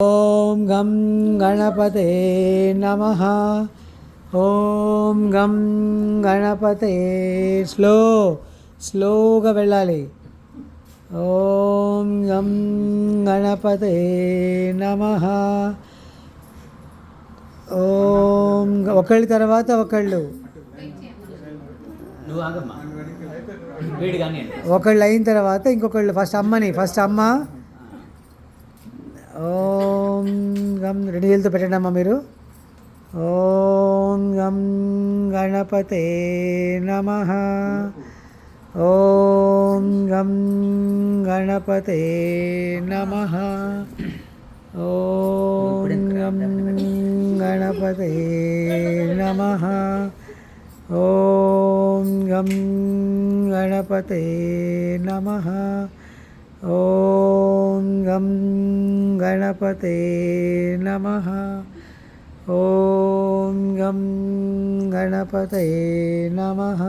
ఓం గం గణపతే నమః. ఓం గం గణపతే స్లోగా వెళ్ళాలి. ఓం గం గణపతే నమః. ఓం ఒకళ్ళ తర్వాత ఒకళ్ళు, ఒకళ్ళు అయిన తర్వాత ఇంకొకళ్ళు. ఫస్ట్ అమ్మ. ఓం గం రెండు చేతులతో పెట్టండి అమ్మ మీరు. ఓం గం గణపతే నమః. ఓం గం గణపతే నమః. ఓం గం గణపతే నమః. ఓం గం గణపతే నమః. ఓం గం గణపతే నమః. ఓం గం గణపతే నమః.